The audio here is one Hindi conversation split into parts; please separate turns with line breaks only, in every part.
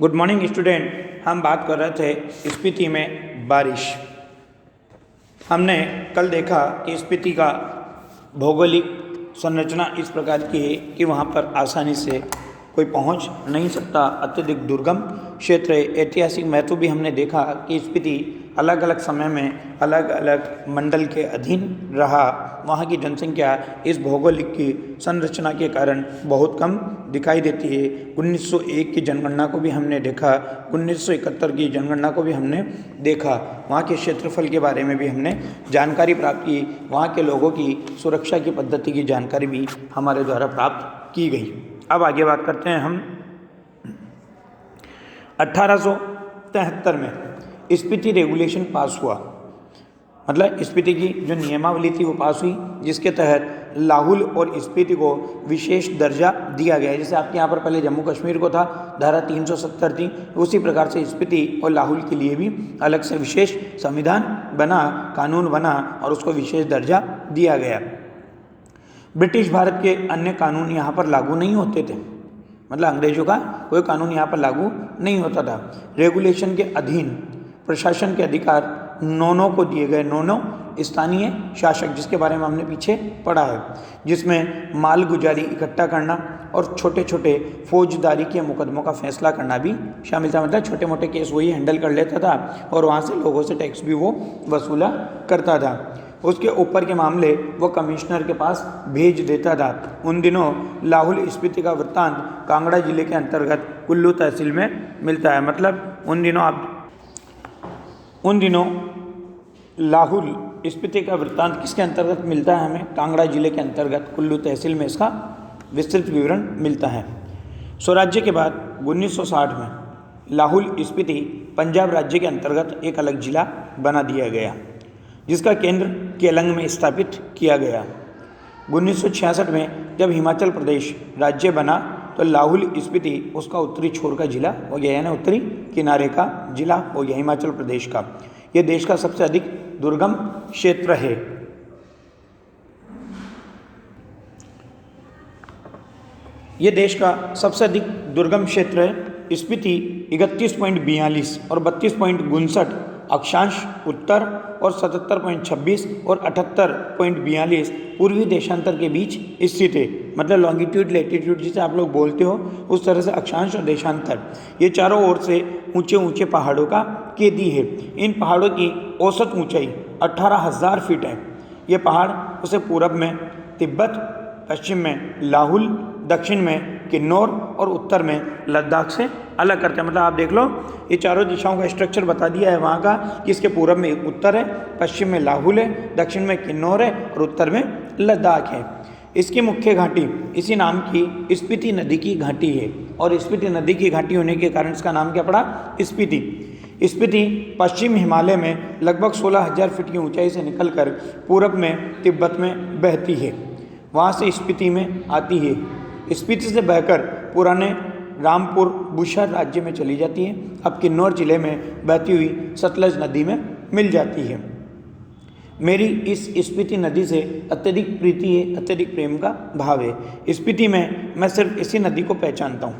Good morning student. हम बात कर रहे थे स्पीति में बारिश। हमने कल देखा कि स्पीति का भौगोलिक संरचना इस प्रकार की है कि वहाँ पर आसानी से कोई पहुँच नहीं सकता, अत्यधिक दुर्गम क्षेत्र है। ऐतिहासिक महत्व भी हमने देखा कि स्पीति अलग अलग समय में अलग अलग मंडल के अधीन रहा। वहाँ की जनसंख्या इस भौगोलिक की संरचना के कारण बहुत कम दिखाई देती है। 1901 की जनगणना को भी हमने देखा, 1971 की जनगणना को भी हमने देखा। वहाँ के क्षेत्रफल के बारे में भी हमने जानकारी प्राप्त की, वहाँ के लोगों की सुरक्षा की पद्धति की जानकारी भी हमारे द्वारा प्राप्त की गई। अब आगे बात करते हैं हम 1873 में स्पीति रेगुलेशन पास हुआ। मतलब स्पीति की जो नियमावली थी वो पास हुई, जिसके तहत लाहुल और स्पीति को विशेष दर्जा दिया गया है। जैसे आपके यहाँ पर पहले जम्मू कश्मीर को था, धारा 370 थी, उसी प्रकार से स्पीति और लाहुल के लिए भी अलग से विशेष संविधान बना, कानून बना और उसको विशेष दर्जा दिया गया। ब्रिटिश भारत के अन्य कानून यहाँ पर लागू नहीं होते थे, मतलब अंग्रेजों का कोई कानून यहाँ पर लागू नहीं होता था। रेगुलेशन के अधीन प्रशासन के अधिकार नौनों को दिए गए, नौनों स्थानीय शासक, जिसके बारे में हमने पीछे पढ़ा है, जिसमें माल गुजारी इकट्ठा करना और छोटे छोटे फौजदारी के मुकदमों का फैसला करना भी शामिल था। मतलब छोटे मोटे केस वही हैंडल कर लेता था और वहाँ से लोगों से टैक्स भी वो वसूला करता था। उसके ऊपर के मामले वो कमिश्नर के पास भेज देता था। उन दिनों लाहुल स्पीति का वृत्तांत कांगड़ा जिले के अंतर्गत कुल्लू तहसील में मिलता है। मतलब उन दिनों लाहुल स्पीति का वृत्तांत किसके अंतर्गत मिलता है? हमें कांगड़ा जिले के अंतर्गत कुल्लू तहसील में इसका विस्तृत विवरण मिलता है। स्वराज्य के बाद 1960 में लाहुल स्पीति पंजाब राज्य के अंतर्गत एक अलग जिला बना दिया गया, जिसका केंद्र केलंग में स्थापित किया गया। 1966 में जब हिमाचल प्रदेश राज्य बना तो लाहुल स्पीति उसका उत्तरी छोर का जिला हो गया, यानी उत्तरी किनारे का जिला हो गया हिमाचल प्रदेश का। यह देश का सबसे अधिक दुर्गम क्षेत्र है। यह देश का सबसे अधिक दुर्गम क्षेत्र है। स्पीति 31.42 और 32.59 अक्षांश उत्तर और 77.26 और 78.42 पूर्वी देशांतर के बीच स्थित है। मतलब लॉन्गिट्यूड लैटिट्यूड जिसे आप लोग बोलते हो, उस तरह से अक्षांश और देशांतर। ये चारों ओर से ऊंचे ऊंचे पहाड़ों का घेरी है। इन पहाड़ों की औसत ऊंचाई 18,000 फीट है। ये पहाड़ उसे पूरब में तिब्बत, पश्चिम में लाहुल, दक्षिण में किन्नौर और उत्तर में लद्दाख से अलग करते हैं। मतलब आप देख लो, ये चारों दिशाओं का स्ट्रक्चर बता दिया है वहाँ का कि इसके पूरब में उत्तर है, पश्चिम में लाहुल है, दक्षिण में किन्नौर है और उत्तर में लद्दाख है। इसकी मुख्य घाटी इसी नाम की स्पीति नदी की घाटी है और स्पीति नदी की घाटी होने के कारण इसका नाम क्या पड़ा? स्पीति। स्पीति पश्चिम हिमालय में लगभग 16,000 फीट की ऊंचाई से निकलकर पूरब में तिब्बत में बहती है, वहाँ से स्पीति में आती है। स्पीति से बहकर पुराने रामपुर बुशहर राज्य में चली जाती है। अब किन्नौर जिले में बहती हुई सतलज नदी में मिल जाती है। मेरी इस स्पीति नदी से अत्यधिक प्रीति है, अत्यधिक प्रेम का भाव है। स्पीति में मैं सिर्फ इसी नदी को पहचानता हूँ।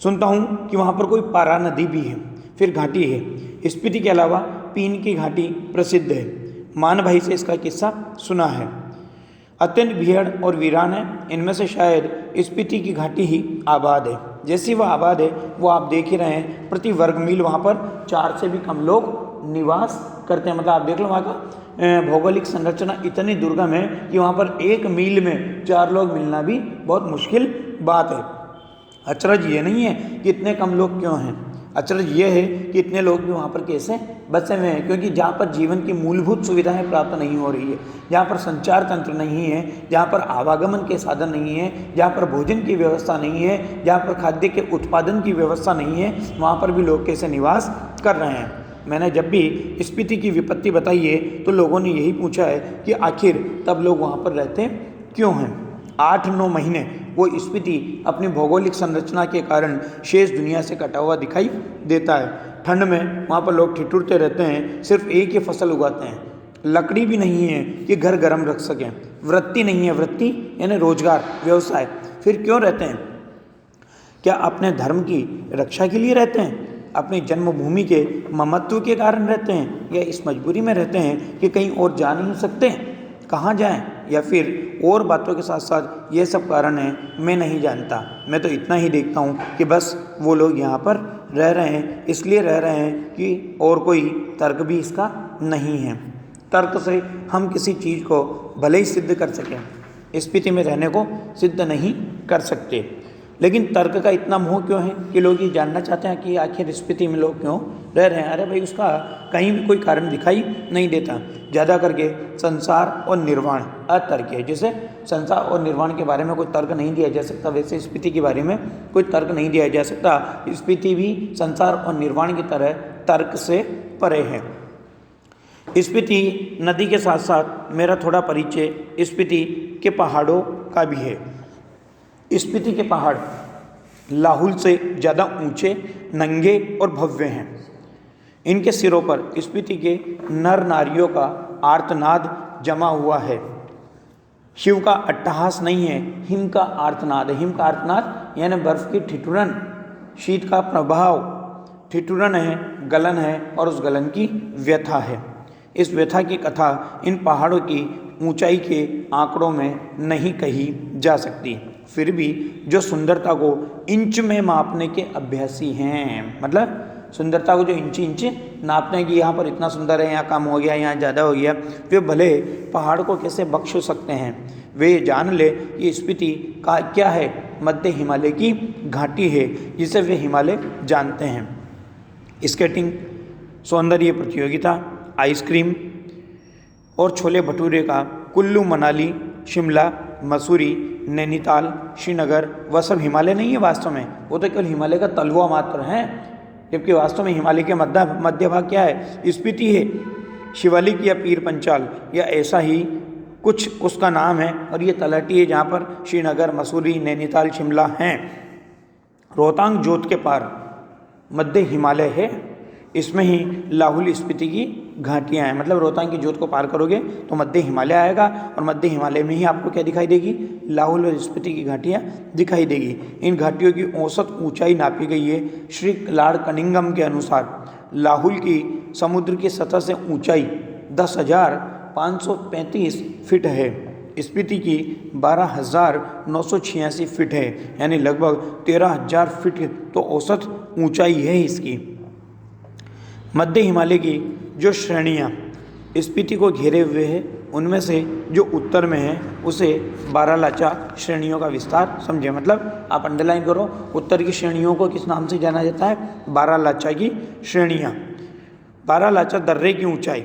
सुनता हूँ कि वहाँ पर कोई पारा नदी भी है, फिर घाटी है। स्पीति के अलावा पीन की घाटी प्रसिद्ध है। मान भाई से इसका किस्सा सुना है। अत्यंत भीड़ और वीरान है। इनमें से शायद स्पीति की घाटी ही आबाद है। जैसी वह आबाद है वो आप देख ही रहे हैं, प्रति वर्ग मील वहाँ पर 4 से भी कम लोग निवास करते हैं। मतलब आप देख लो वहाँ का भौगोलिक संरचना इतनी दुर्गम है कि वहाँ पर 1 मील में 4 लोग मिलना भी बहुत मुश्किल बात है। अचरज ये नहीं है कि इतने कम लोग क्यों हैं, अचरज ये है कि इतने लोग भी वहाँ पर कैसे बसे हुए हैं। क्योंकि जहाँ पर जीवन की मूलभूत सुविधाएं प्राप्त नहीं हो रही है, जहाँ पर संचार तंत्र नहीं है, जहाँ पर आवागमन के साधन नहीं है, जहाँ पर भोजन की व्यवस्था नहीं है, जहाँ पर खाद्य के उत्पादन की व्यवस्था नहीं है, वहाँ पर भी लोग कैसे निवास कर रहे हैं। मैंने जब भी स्पीति की विपत्ति बताई है तो लोगों ने यही पूछा है कि आखिर तब लोग वहाँ पर रहते क्यों हैं। 8-9 महीने वो स्पीति अपनी भौगोलिक संरचना के कारण शेष दुनिया से कटा हुआ दिखाई देता है। ठंड में वहाँ पर लोग ठिठुरते रहते हैं, सिर्फ एक ही फसल उगाते हैं। लकड़ी भी नहीं है कि घर गर्म रख सकें। वृत्ति नहीं है, वृत्ति यानी रोजगार, व्यवसाय। फिर क्यों रहते हैं? क्या अपने धर्म की रक्षा के लिए रहते हैं, अपनी जन्मभूमि के ममत्व के कारण रहते हैं, या इस मजबूरी में रहते हैं कि कहीं और जा नहीं सकते, कहाँ जाएं, या फिर और बातों के साथ साथ ये सब कारण है, मैं नहीं जानता। मैं तो इतना ही देखता हूँ कि बस वो लोग यहाँ पर रह रहे हैं, इसलिए रह रहे हैं कि और कोई तर्क भी इसका नहीं है। तर्क से हम किसी चीज़ को भले ही सिद्ध कर सकें, स्थिति में रहने को सिद्ध नहीं कर सकते, लेकिन तर्क का इतना मोह क्यों है कि लोग ये जानना चाहते हैं कि आखिर स्थिति में लोग क्यों रह रहे हैं। अरे भाई, उसका कहीं भी कोई कारण दिखाई नहीं देता। ज़्यादा करके संसार और निर्वाण अतर्क है, जिसे संसार और निर्वाण के बारे में कोई तर्क नहीं दिया जा सकता, वैसे स्थिति के बारे में कोई तर्क नहीं दिया जा सकता। स्थिति भी संसार और निर्वाण की तरह तर्क से परे है। स्पीति नदी के साथ साथ मेरा थोड़ा परिचय स्पीति के पहाड़ों का भी है। स्पीति के पहाड़ लाहुल से ज़्यादा ऊंचे, नंगे और भव्य हैं। इनके सिरों पर स्पीति के नर नारियों का आर्तनाद जमा हुआ है। शिव का अट्टहास नहीं है, हिम का आर्तनाद है। हिम का आर्तनाद यानी बर्फ की ठिठुरन, शीत का प्रभाव, ठिठुरन है, गलन है, और उस गलन की व्यथा है। इस व्यथा की कथा इन पहाड़ों की ऊंचाई के आंकड़ों में नहीं कही जा सकती। फिर भी जो सुंदरता को इंच में मापने के अभ्यासी हैं, मतलब सुंदरता को जो इंच नापने की, यहाँ पर इतना सुंदर है, यहाँ कम हो गया, यहाँ ज़्यादा हो गया, वे भले पहाड़ को कैसे बख्श सकते हैं। वे जान ले कि स्पीति का क्या है, मध्य हिमालय की घाटी है, जिसे वे हिमालय जानते हैं। स्केटिंग, सौंदर्य प्रतियोगिता, आइसक्रीम और छोले भटूरे का कुल्लू मनाली, शिमला, मसूरी, नैनीताल, श्रीनगर, वह सब हिमालय नहीं है वास्तव में, वो तो केवल हिमालय का तलवा मात्र है, जबकि वास्तव में हिमालय के मध्य भाग क्या है, स्पीति है। शिवालिक या पीर पंचाल या ऐसा ही कुछ उसका नाम है, और ये तलहटी है जहाँ पर श्रीनगर, मसूरी, नैनीताल, शिमला हैं। रोहतांग जोत के पार मध्य हिमालय है, इसमें ही लाहुल स्पीति की घाटियाँ हैं। मतलब रोहतांग की जोत को पार करोगे तो मध्य हिमालय आएगा, और मध्य हिमालय में ही आपको क्या दिखाई देगी, लाहुल और स्पीति की घाटियाँ दिखाई देगी। इन घाटियों की औसत ऊंचाई नापी गई है। श्री लॉर्ड कनिंघम के अनुसार लाहुल की समुद्र की सतह से ऊंचाई 10,535 फीट है, स्पीति की 12,986 फीट है, यानी लगभग 13,000 फीट तो औसत ऊंचाई है इसकी। मध्य हिमालय की जो श्रेणियाँ स्पीति को घेरे हुए हैं, उनमें से जो उत्तर में है उसे बारालाचा श्रेणियों का विस्तार समझे। मतलब आप अंडरलाइन करो, उत्तर की श्रेणियों को किस नाम से जाना जाता है, बारालाचा की श्रेणियाँ। बारालाचा दर्रे की ऊंचाई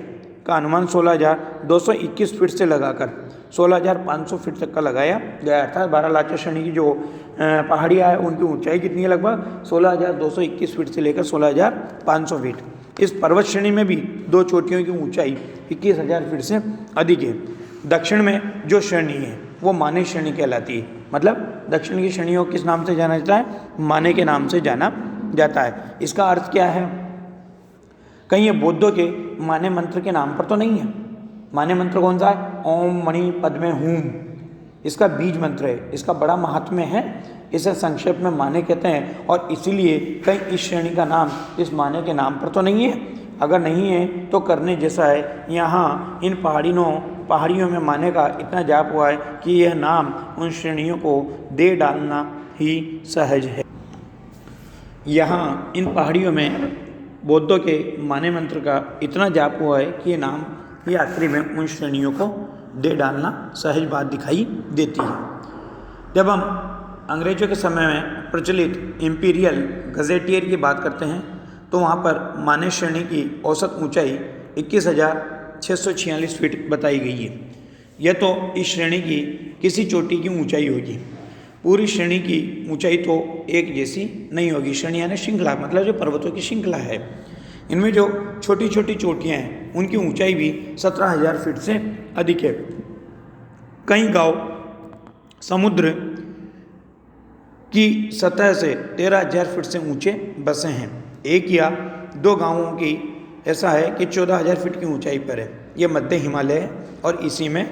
का अनुमान 16,221 फीट से लगाकर 16,500 फीट तक का लगाया गया। अर्थात बारालाचा श्रेणी की जो पहाड़ियाँ है उनकी ऊंचाई कितनी है, लगभग 16,221 फीट से लेकर 16,500 फीट। इस पर्वत श्रेणी में भी दो चोटियों की ऊंचाई 21,000 फीट से अधिक है। दक्षिण में जो श्रेणी है वो माने श्रेणी कहलाती है। मतलब दक्षिण की श्रेणियों को किस नाम से जाना जाता है, माने के नाम से जाना जाता है। इसका अर्थ क्या है, कहीं ये बौद्धों के माने मंत्र के नाम पर तो नहीं है। माने मंत्र कौन सा है, ओम मणि पद्मे हूम, इसका बीज मंत्र है, इसका बड़ा महात्म्य है, इसे संक्षेप में माने कहते हैं। और इसीलिए कहीं इस श्रेणी का नाम इस माने के नाम पर तो नहीं है। अगर नहीं है तो करने जैसा है। यहाँ इन पहाड़ियों में माने का इतना जाप हुआ है कि यह नाम उन श्रेणियों को दे डालना ही सहज है। यहाँ इन पहाड़ियों में बौद्धों के माने मंत्र का इतना जाप हुआ है कि ये नाम ये आखिरी में उन श्रेणियों को दे डालना सहज बात दिखाई देती है। जब हम अंग्रेजों के समय में प्रचलित इम्पीरियल गजेटियर की बात करते हैं तो वहाँ पर माने श्रेणी की औसत ऊंचाई 21,646 फीट बताई गई है। यह तो इस श्रेणी की किसी चोटी की ऊंचाई होगी। पूरी श्रेणी की ऊंचाई तो एक जैसी नहीं होगी। श्रेणी यानी श्रृंखला, मतलब जो पर्वतों की श्रृंखला है। इनमें जो छोटी छोटी चोटियाँ हैं उनकी ऊंचाई भी 17,000 फीट से अधिक है। कई गांव समुद्र की सतह से 13,000 फीट से ऊंचे बसे हैं। एक या दो गांवों की ऐसा है कि 14,000 फीट की ऊंचाई पर है। यह मध्य हिमालय है और इसी में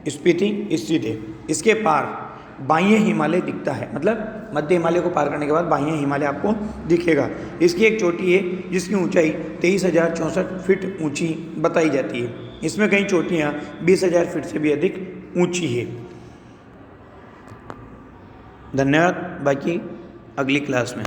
स्पीति स्थित है। इसके पार बाह्य हिमालय दिखता है, मतलब मध्य हिमालय को पार करने के बाद बाह्य हिमालय आपको दिखेगा। इसकी एक चोटी है जिसकी ऊंचाई 23,064 फीट ऊंची बताई जाती है। इसमें कई चोटियाँ 20,000 फीट से भी अधिक ऊंची है। धन्यवाद। बाकी अगली क्लास में।